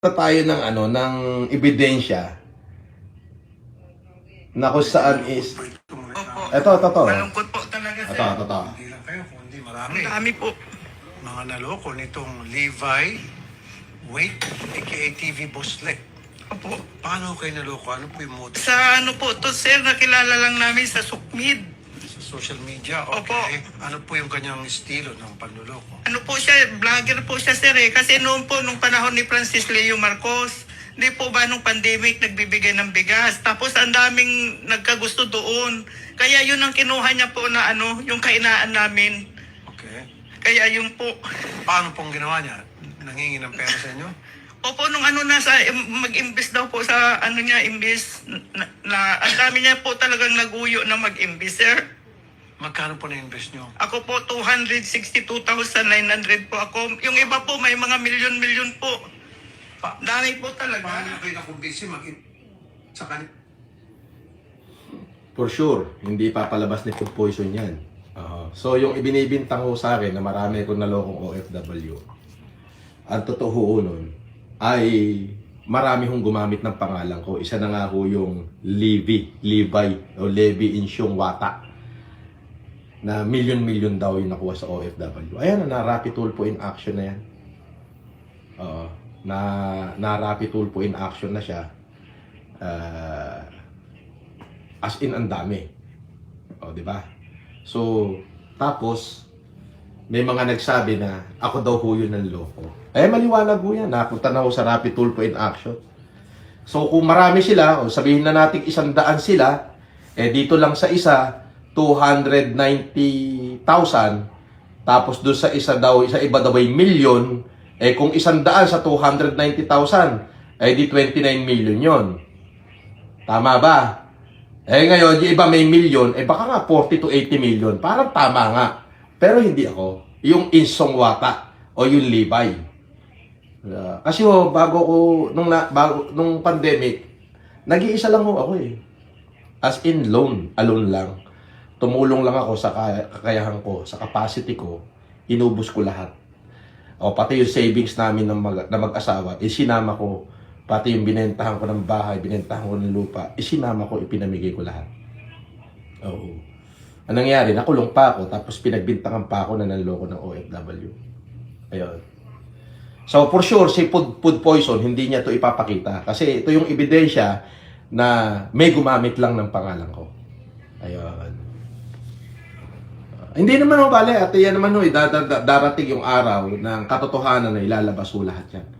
Tayo ng ng ebidensya na kung saan is Opo. ito. Malungkot po talaga, sir. Ito. Hindi lang kayo, kundi marami. Ang dami po. Mga naloko nitong Levi Wait, aka TV Bosslet. Opo. Paano kayo naloko? Ano po yung motive? Sa ano po to, sir, nakilala lang namin sa Sukmid. Sa social media? Opo. Okay. Ano po yung kanyang estilo ng panluloko? Ano po siya, vlogger po siya, sir, eh. Kasi noon po, nung panahon ni Francis Leo Marcos, hindi po ba nung pandemic nagbibigay ng bigas. Tapos ang daming nagkagusto doon. Kaya yun ang kinuha niya po na yung kainaan namin. Okay. Kaya yun po. Paano pong ginawa niya? Nangingi ng pera sa inyo? Opo, nung mag-imbis daw po sa niya, imbis na ang dami niya po talagang naguyo na mag-imbis, sir. Magkano po na-invest nyo? Ako po, 262,900 po ako. Yung iba po, may mga milyon-milyon po. Dami po talaga. Paano kayo nakumbisi sa kanila? for sure hindi ipapalabas ni food poison yan. So yung ibinibintang ho sa akin na marami akong nalokong OFW, ang totoo nun ay marami hong gumamit ng pangalan ko. Isa na nga ho yung Levi o Levi Insyong Wata na milyon-milyon daw yung nakuha sa OFW. Ayan na rapid tulpo in action na yan. Na rapid tulpo in action na siya. As in ang dami. Di ba? So, tapos may mga nagsabi na ako daw ho yun ng loko. Maliwanag ho yan. Napunta na ho sa rapid tulpo in action. So, kung marami sila, o sabihin na natin 100 sila, dito lang sa isa 290,000, tapos doon sa isa iba daw ay milyon, kung 100 sa 290,000, di 29 million yon. Tama ba? Ngayon, yung iba may milyon, baka nga 40 to 80 million. Parang tama nga. Pero hindi ako. Yung Insong Wata o yung Levi. Kasi nung pandemic, nag-iisa lang ako As in alone lang. Tumulong lang ako sa kakayahan ko, sa capacity ko, inubos ko lahat. Pati yung savings namin na mag-asawa, sinama ko. Pati yung binentahan ko ng bahay, binentahan ko ng lupa, sinama ko, ipinamigay ko lahat. Oo. Ang nangyari, nakulong pa ako, tapos pinagbintangan pa ako na nanloko ng OFW. Ayun. So, for sure, si food poison, hindi niya to ipapakita. Kasi ito yung ebidensya na may gumamit lang ng pangalan ko. Ayun. Hindi naman ho, bale, at yan naman ho, darating yung araw ng katotohanan na ilalabas ho lahat yan.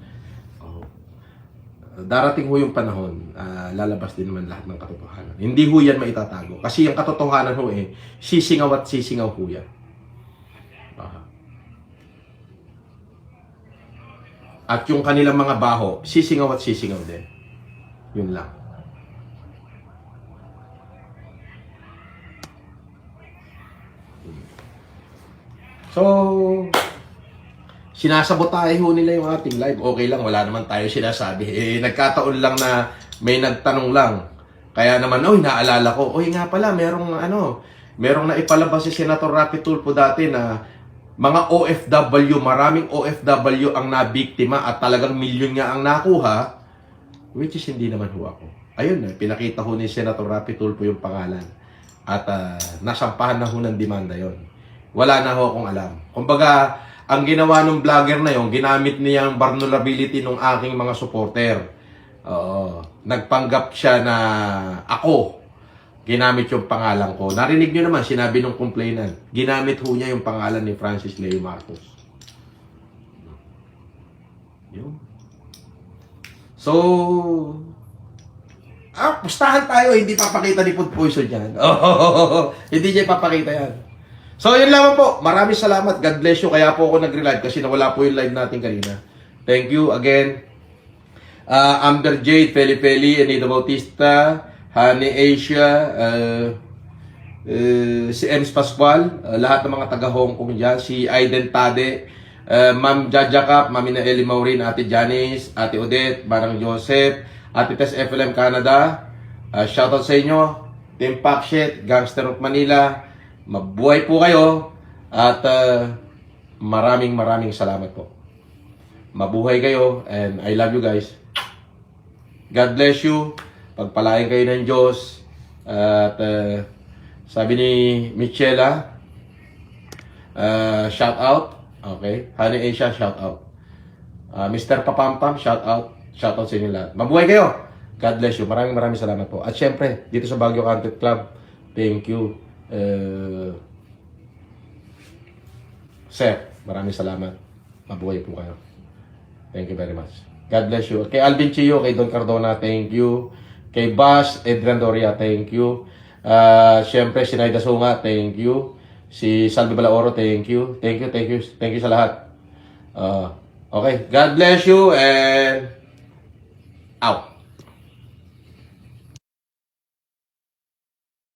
Darating ho yung panahon, lalabas din naman lahat ng katotohanan. Hindi ho yan maitatago. Kasi yung katotohanan ho sisingaw at sisingaw ho yan. At yung kanilang mga baho, sisingaw at sisingaw din. Yun lang. So, sinasabotahe ho nila yung ating live. Okay lang, wala naman tayo sinasabi. Nagkataon lang na may nagtanong lang. Kaya naman, naalala ko, nga pala, merong naipalabas si Senator Rapi Tulfo dati na mga OFW, maraming OFW ang nabiktima at talagang milyon nga ang nakuha, which is hindi naman ho ako. Ayun, pinakita ho ni Senator Rapi Tulfo yung pangalan. At nasampahan na ho ng demanda yon. Wala na ho akong alam. Kumbaga, ang ginawa ng vlogger na yon, ginamit niya ang vulnerability ng aking mga supporter. Nagpanggap siya na ako. Ginamit yung pangalan ko. Narinig nyo naman, sinabi ng complainant. Ginamit ho niya yung pangalan ni Francis Leo Marcos. Yun. So, pustahan tayo, hindi papakita ni food poison yan. Hindi niya papakita yan. So, yun lamang po. Maraming salamat. God bless you. Kaya po ako nagre-live kasi nawala po yung live natin kanina. Thank you again. Amber Jade, Feli, Anita Bautista, Honey Asia, si Ems Pascual, lahat ng mga taga-Hong Kong dyan, si Aiden Tade, Ma'am Jaja Cap, Ma'am Eli Maurin, Ate Janice, Ate Odette, Barang Joseph, Ate Tess FLM Canada, shoutout sa inyo, Team Packshit, Gangster of Manila. Mabuhay po kayo at maraming salamat po. Mabuhay kayo and I love you guys. God bless you. Pagpalain kayo ng Diyos. At sabi ni Michela, shout out. Okay. Honey Asia, shout out. Mr. Papampam, shout out. Shout out sa inyo lahat. Mabuhay kayo. God bless you. Maraming salamat po. At syempre, dito sa Baguio Content Club, thank you. Sir, maraming salamat. Mabuhay po kayo. Thank you very much. God bless you. Kay Alvin Chio, kay Don Cardona, thank you. Kay Bash, Adrian Doria, thank you. Siyempre, si Naida Sunga, thank you. Si Salvi Balaoro, thank you. Thank you sa lahat. Okay, God bless you and out.